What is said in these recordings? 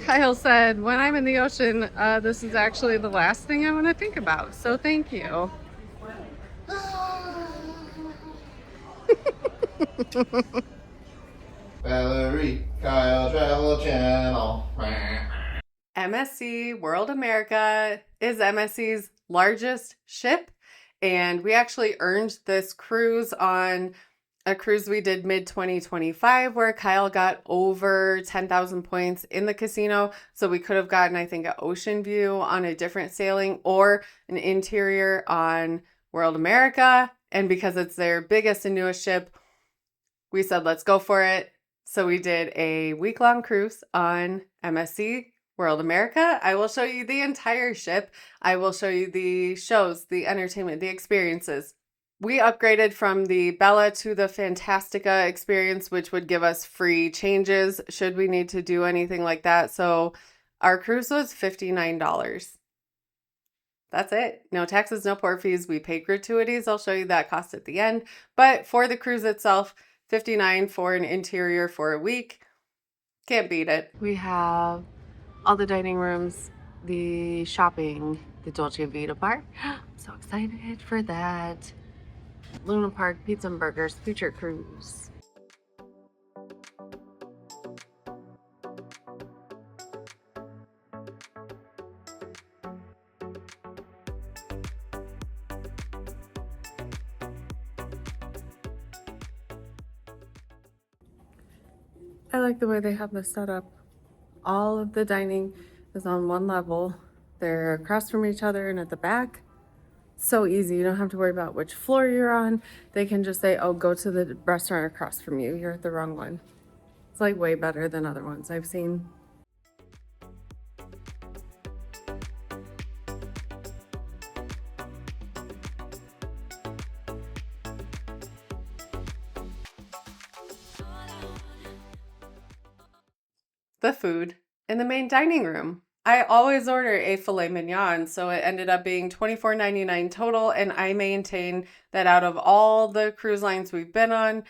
Kyle said, when I'm in the ocean, this is actually the last thing I want to think about. So thank you. Valerie, Kyle Travel Channel. MSC World America is MSC's largest ship, and we actually earned this cruise on a cruise we did mid 2025 where Kyle got over 10,000 points in the casino. So we could have gotten, I think, an ocean view on a different sailing or an interior on World America. And because it's their biggest and newest ship, we said, let's go for it. So we did a week-long cruise on MSC World America. I will show you the entire ship. I will show you the shows, the entertainment, the experiences. We upgraded from the Bella to the Fantastica experience, which would give us free changes should we need to do anything like that. So our cruise was $59. That's it. No taxes, no port fees. We paid gratuities. I'll show you that cost at the end. But for the cruise itself, $59 for an interior for a week. Can't beat it. We have all the dining rooms, the shopping, the Dolce Vita bar. I'm so excited for that. Luna Park, Pizza and Burgers, Future Cruise. I like the way they have this set up. All of the dining is on one level. They're across from each other and at the back. So easy. You don't have to worry about which floor you're on. They can just say, oh, go to the restaurant across from you. You're at the wrong one. It's like way better than other ones I've seen. The food in the main dining room. I always order a filet mignon, so it ended up being $24.99 total, and I maintain that out of all the cruise lines we've been on,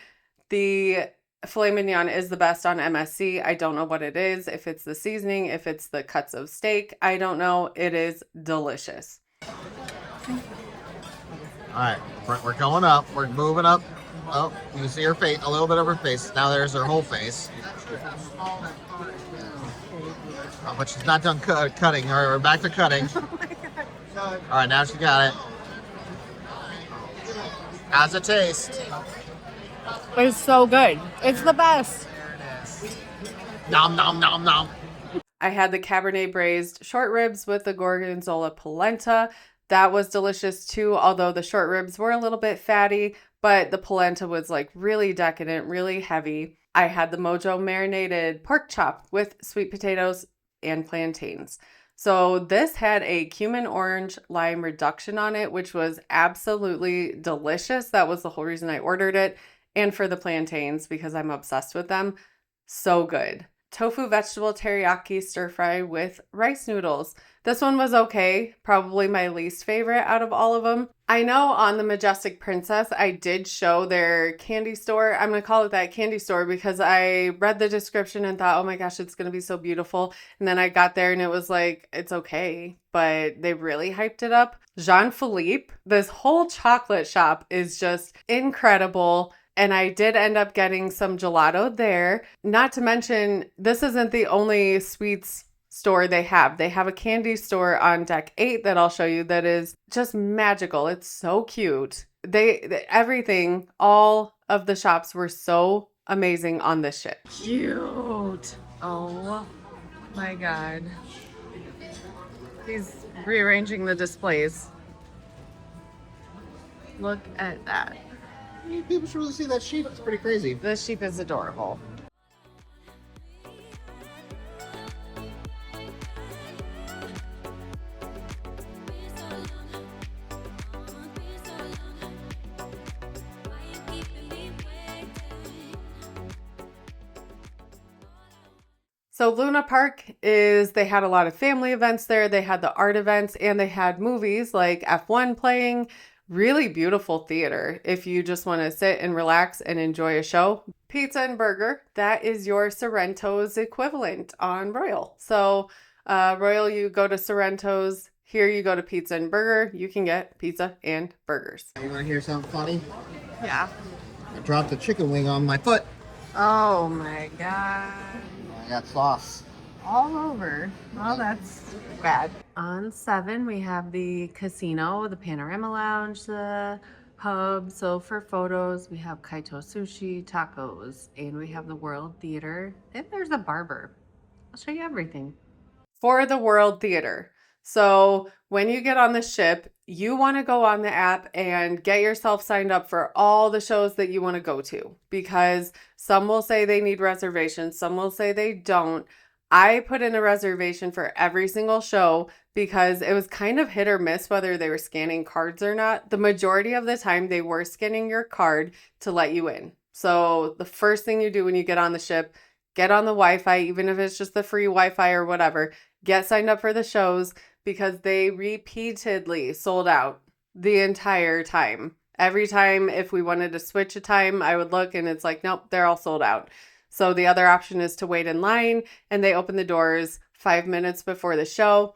the filet mignon is the best on MSC. I don't know what it is, if it's the seasoning, if it's the cuts of steak, I don't know. It is delicious. All right, we're going up. We're moving up. Oh, you can see her face, a little bit of her face. Now there's her whole face. But she's not done cutting. All right, we're back to cutting. All right, now she got it. How's it taste? It's so good. It's the best. There it is. Nom, nom, nom, nom. I had the Cabernet braised short ribs with the Gorgonzola polenta. That was delicious too, although the short ribs were a little bit fatty, but the polenta was like really decadent, really heavy. I had the Mojo marinated pork chop with sweet potatoes and plantains. So this had a cumin orange lime reduction on it, which was absolutely delicious. That was the whole reason I ordered it. And for the plantains, because I'm obsessed with them. So good. Tofu vegetable teriyaki stir fry with rice noodles. This one was okay, probably my least favorite out of all of them. I know on the Majestic Princess, I did show their candy store. I'm going to call it that candy store because I read the description and thought, oh my gosh, it's going to be so beautiful. And then I got there and it was like, it's okay, but they really hyped it up. Jean-Philippe, this whole chocolate shop is just incredible. And I did end up getting some gelato there. Not to mention, this isn't the only sweets store they have. They have a candy store on deck 8 that I'll show you that is just magical. It's so cute. Everything, all of the shops were so amazing on this ship. Cute. Oh my God. He's rearranging the displays. Look at that. People should really see that sheep. It's pretty crazy. This sheep is adorable. So Luna Park they had a lot of family events there. They had the art events and they had movies like F1 playing. Really beautiful theater if you just want to sit and relax and enjoy a show. Pizza and burger, that is your Sorrento's equivalent on Royal. So Royal, you go to Sorrento's. Here you go to Pizza and Burger. You can get pizza and burgers. You want to hear something funny? Yeah. I dropped a chicken wing on my foot. Oh my God. I got sauce. All over. Well, that's bad. On 7, we have the casino, the Panorama Lounge, the pub. So for photos, we have Kaito Sushi, tacos, and we have the World Theater. And there's a barber. I'll show you everything. For the World Theater. So when you get on the ship, you want to go on the app and get yourself signed up for all the shows that you want to go to, because some will say they need reservations, some will say they don't. I put in a reservation for every single show because it was kind of hit or miss whether they were scanning cards or not. The majority of the time, they were scanning your card to let you in. So the first thing you do when you get on the ship, get on the Wi-Fi, even if it's just the free Wi-Fi or whatever. Get signed up for the shows because they repeatedly sold out the entire time. Every time, if we wanted to switch a time, I would look and it's like, nope, they're all sold out. So the other option is to wait in line, and they open the doors 5 minutes before the show.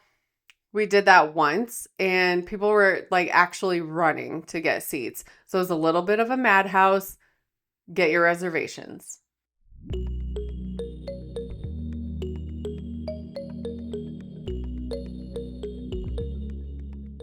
We did that once and people were like actually running to get seats. So it was a little bit of a madhouse. Get your reservations.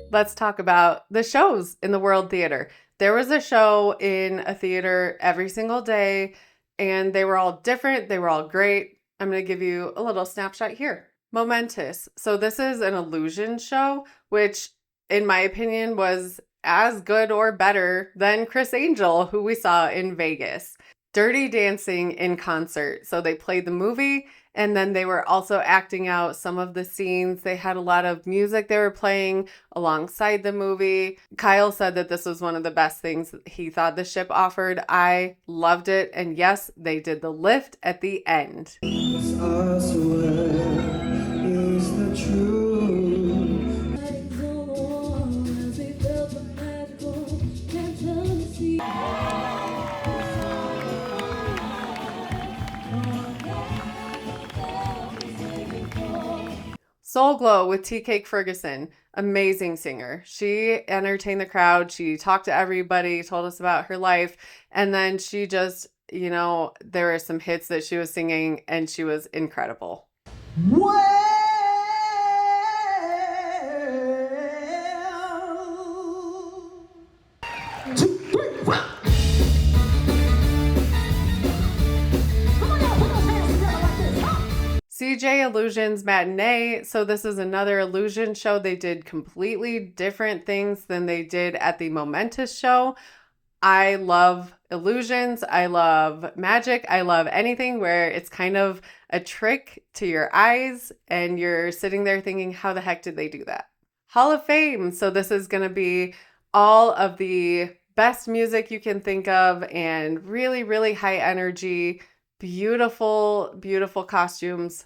Let's talk about the shows in the World Theater. There was a show in a theater every single day, and they were all different. They were all great. I'm going to give you a little snapshot here. Momentous. So this is an illusion show, which in my opinion was as good or better than Chris Angel, who we saw in Vegas. Dirty Dancing in concert. So they played the movie and then they were also acting out some of the scenes. They had a lot of music they were playing alongside the movie. Kyle said that this was one of the best things he thought the ship offered. I loved it. And yes, they did the lift at the end. Soul Glow with Tea Cake Ferguson, amazing singer. She entertained the crowd. She talked to everybody, told us about her life. And then she just, there were some hits that she was singing and she was incredible. CJ Illusions Matinee. So this is another illusion show. They did completely different things than they did at the Momentous show. I love illusions. I love magic. I love anything where it's kind of a trick to your eyes and you're sitting there thinking, how the heck did they do that? Hall of Fame. So this is going to be all of the best music you can think of and really, really high energy. Beautiful, beautiful costumes.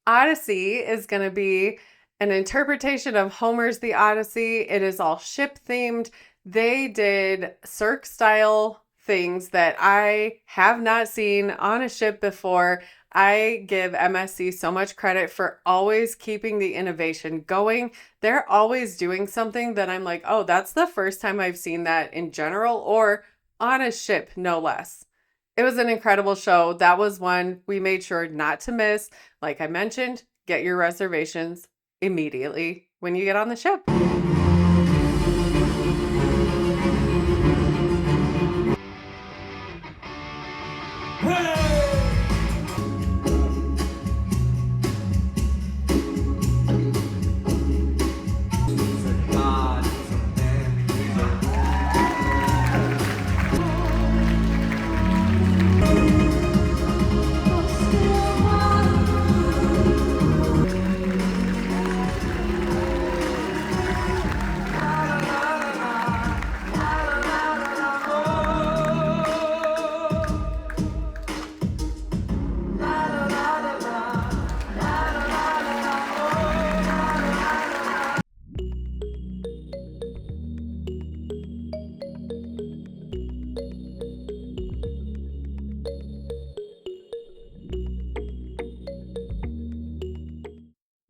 Odyssey is going to be an interpretation of Homer's The Odyssey. It is all ship themed. They did Cirque style things that I have not seen on a ship before. I give MSC so much credit for always keeping the innovation going. They're always doing something that I'm like, oh, that's the first time I've seen that in general or on a ship, no less. It was an incredible show. That was one we made sure not to miss. Like I mentioned, get your reservations immediately when you get on the ship.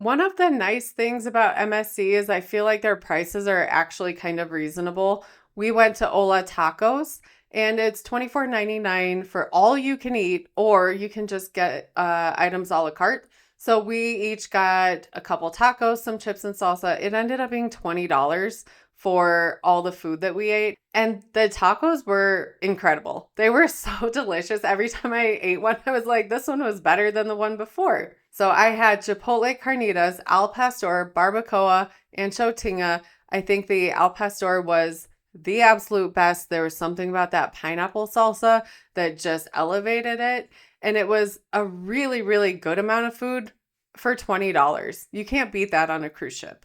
One of the nice things about MSC is I feel like their prices are actually kind of reasonable. We went to Hola Tacos and it's $24.99 for all you can eat, or you can just get items a la carte. So we each got a couple tacos, some chips and salsa. It ended up being $20 for all the food that we ate. And the tacos were incredible. They were so delicious. Every time I ate one, I was like, this one was better than the one before. So I had chipotle carnitas, al pastor, barbacoa, and chotinga. I think the al pastor was the absolute best. There was something about that pineapple salsa that just elevated it. And it was a really, really good amount of food for $20. You can't beat that on a cruise ship.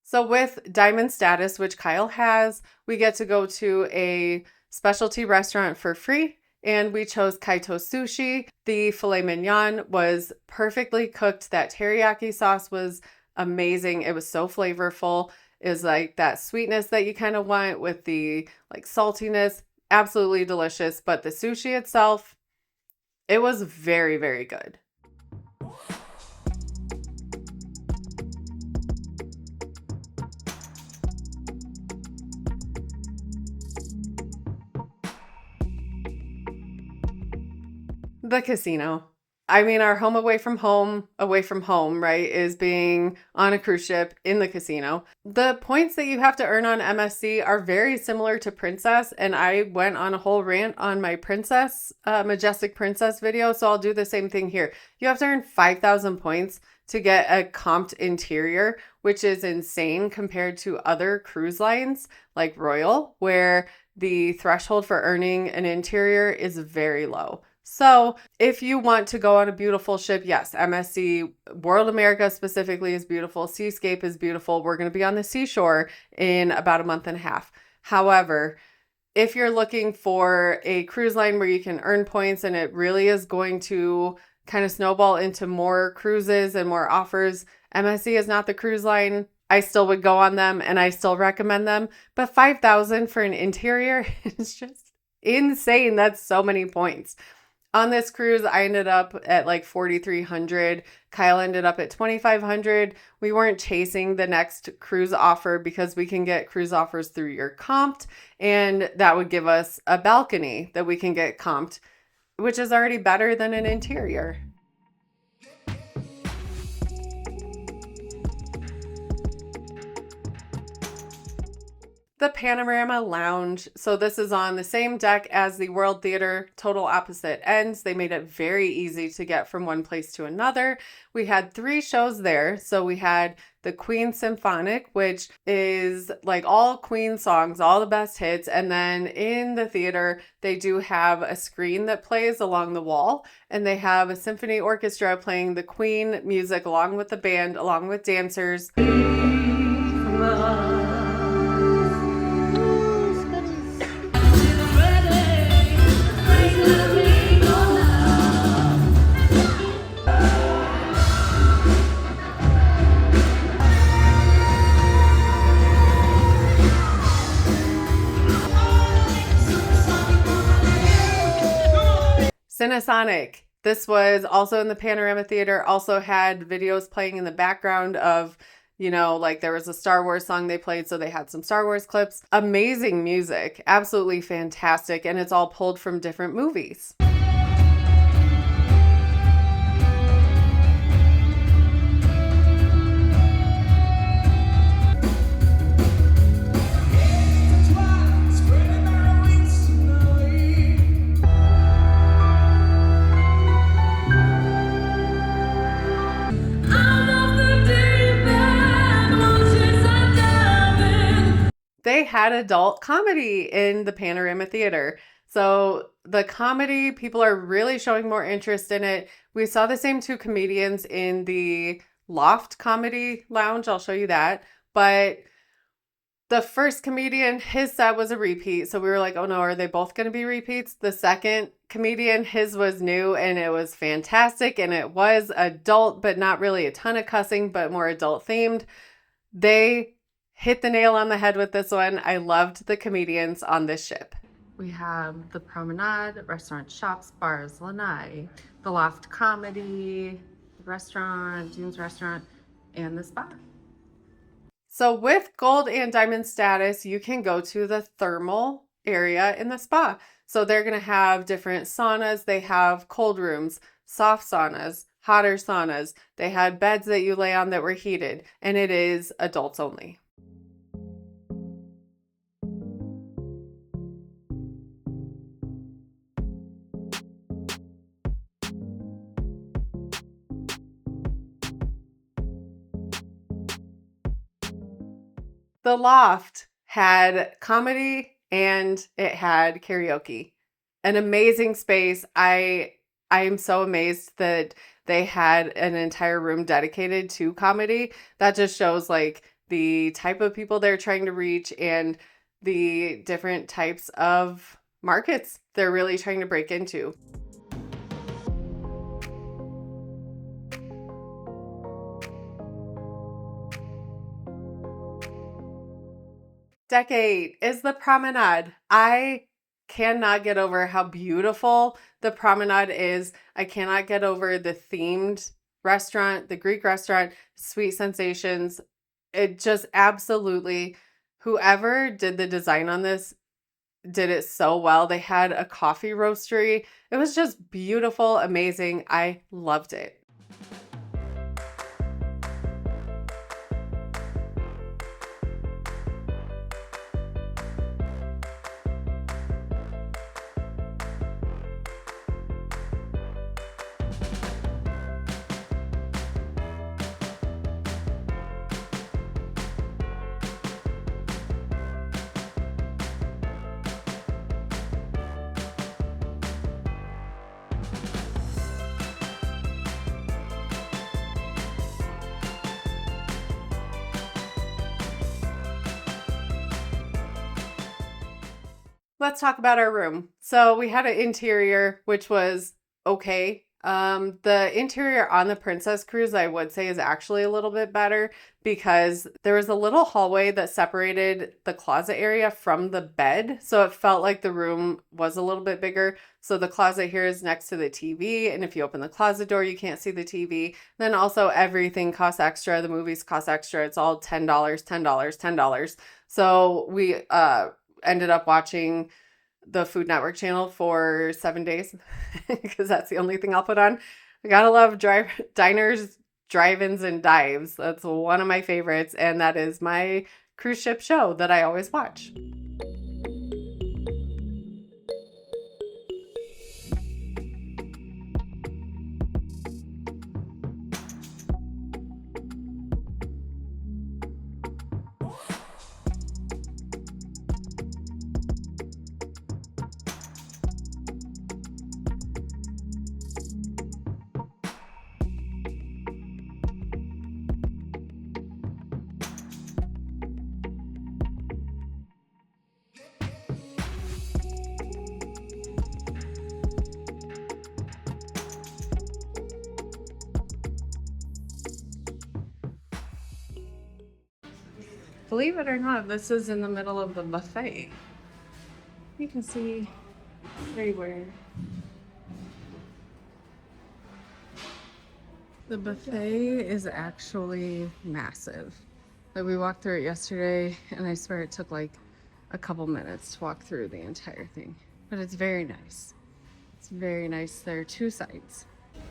So with Diamond status, which Kyle has, we get to go to a specialty restaurant for free. And we chose Kaito Sushi. The filet mignon was perfectly cooked. That teriyaki sauce was amazing. It was so flavorful. It was like that sweetness that you kind of want with the like saltiness. Absolutely delicious. But the sushi itself, it was very, very good. The casino. I mean, our home away from home, right, is being on a cruise ship in the casino. The points that you have to earn on MSC are very similar to Princess, and I went on a whole rant on my Princess, Majestic Princess video, so I'll do the same thing here. You have to earn 5,000 points to get a comped interior, which is insane compared to other cruise lines like Royal, where the threshold for earning an interior is very low. So if you want to go on a beautiful ship, yes, MSC World America specifically is beautiful. Seascape is beautiful. We're going to be on the seashore in about a month and a half. However, if you're looking for a cruise line where you can earn points and it really is going to kind of snowball into more cruises and more offers, MSC is not the cruise line. I still would go on them and I still recommend them. But 5,000 for an interior is just insane. That's so many points. On this cruise, I ended up at like 4,300. Kyle ended up at 2,500. We weren't chasing the next cruise offer because we can get cruise offers through your comped, and that would give us a balcony that we can get comped, which is already better than an interior. The Panorama Lounge. So this is on the same deck as the World Theater, total opposite ends. They made it very easy to get from one place to another. We had 3 shows there. So we had the Queen Symphonic, which is like all Queen songs, all the best hits. And then in the theater, they do have a screen that plays along the wall, and they have a symphony orchestra playing the Queen music along with the band, along with dancers. Cinesonic. This was also in the Panorama Theater, also had videos playing in the background of, like there was a Star Wars song they played, so they had some Star Wars clips. Amazing music, absolutely fantastic, and it's all pulled from different movies. They had adult comedy in the Panorama Theater. So the comedy, people are really showing more interest in it. We saw the same 2 comedians in the Loft Comedy Lounge. I'll show you that. But the first comedian, his set was a repeat. So we were like, oh no, are they both going to be repeats? The second comedian, his was new and it was fantastic. And it was adult, but not really a ton of cussing, but more adult themed. They hit the nail on the head with this one. I loved the comedians on this ship. We have the Promenade, restaurant, shops, bars, lanai, the Loft comedy, restaurant, June's restaurant, and the spa. So with gold and diamond status, you can go to the thermal area in the spa. So they're going to have different saunas. They have cold rooms, soft saunas, hotter saunas. They had beds that you lay on that were heated, and it is adults only. The Loft had comedy and it had karaoke. An amazing space. I am so amazed that they had an entire room dedicated to comedy. That just shows like the type of people they're trying to reach and the different types of markets they're really trying to break into. Decade is the Promenade. I cannot get over how beautiful the Promenade is. I cannot get over the themed restaurant, the Greek restaurant, Sweet Sensations. It just absolutely, whoever did the design on this did it so well. They had a coffee roastery. It was just beautiful, amazing. I loved it. Let's talk about our room. So we had an interior, which was okay. The interior on the Princess Cruise, I would say, is actually a little bit better because there was a little hallway that separated the closet area from the bed. So it felt like the room was a little bit bigger. So the closet here is next to the TV. And if you open the closet door, you can't see the TV. Then also everything costs extra. The movies cost extra. It's all $10, $10, $10. So we ended up watching the Food Network channel for 7 days because that's the only thing I'll put on. I gotta love diners, drive-ins, and dives. That's one of my favorites, and that is my cruise ship show that I always watch. Believe it or not, this is in the middle of the buffet. You can see everywhere. The buffet is actually massive. Like we walked through it yesterday, and I swear it took like a couple minutes to walk through the entire thing. But it's very nice. It's very nice. There are two sides.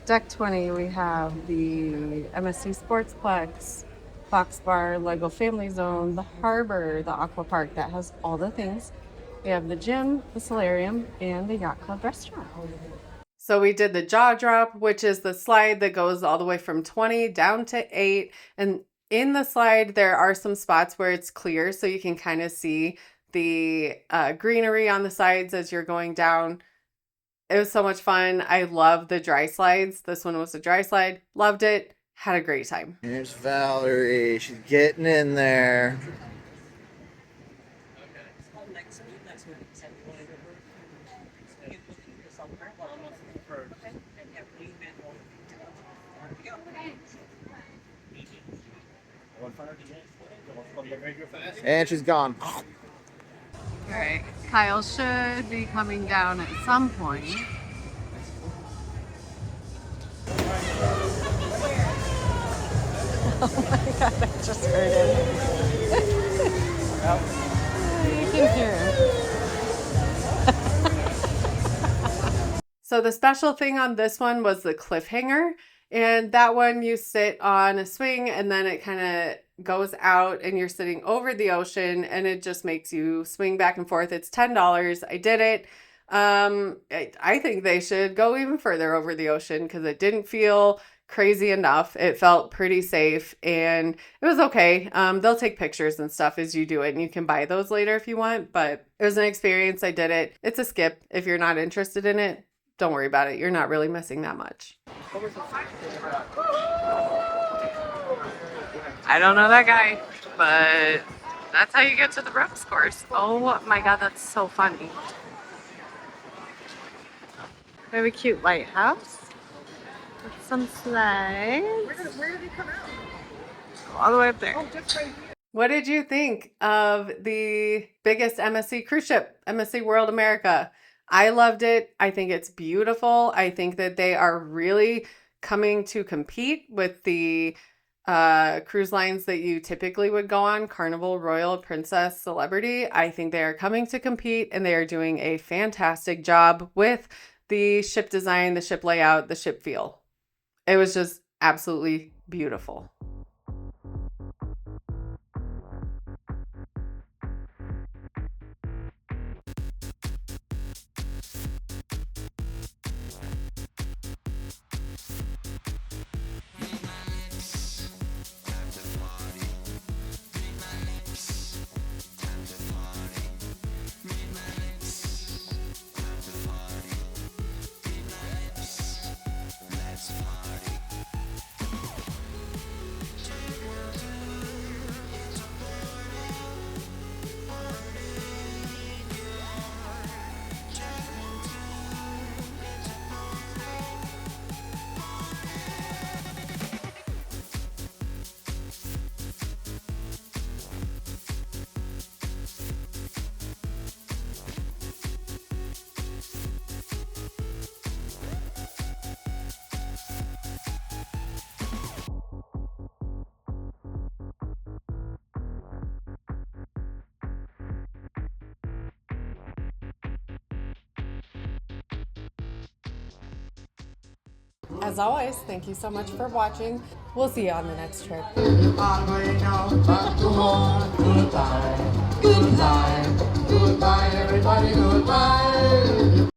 Deck 20, we have the MSC Sportsplex, Fox Bar, Lego Family Zone, the Harbor, the Aqua Park that has all the things. We have the gym, the solarium, and the Yacht Club restaurant. So we did the jaw drop, which is the slide that goes all the way from 20 down to 8. And in the slide, there are some spots where it's clear, so you can kind of see the greenery on the sides as you're going down. It was so much fun. I love the dry slides. This one was a dry slide. Loved it. Had a great time. Here's Valerie. She's getting in there. And she's gone. All right, Kyle should be coming down at some point. Oh my god, I just heard him. You can hear him. So the special thing on this one was the Cliffhanger. And that one you sit on a swing and then it kind of goes out and you're sitting over the ocean and it just makes you swing back and forth. It's $10. I did it. I think they should go even further over the ocean because it didn't feel crazy enough. It felt pretty safe and it was okay. They'll take pictures and stuff as you do it and you can buy those later if you want, but it was an experience. I did it. It's a skip if you're not interested in it. Don't worry about it. You're not really missing that much. I don't know that guy, but that's how you get to the ropes course. Oh my god, that's so funny. We have a cute lighthouse with some slides. Where did he come out? All the way up there. Oh, just right here. What did you think of the biggest MSC cruise ship, MSC World America? I loved it. I think it's beautiful. I think that they are really coming to compete with the cruise lines that you typically would go on, Carnival, Royal, Princess, Celebrity. I think they are coming to compete and they are doing a fantastic job with the ship design, the ship layout, the ship feel. It was just absolutely beautiful. As always, thank you so much for watching. We'll see you on the next trip.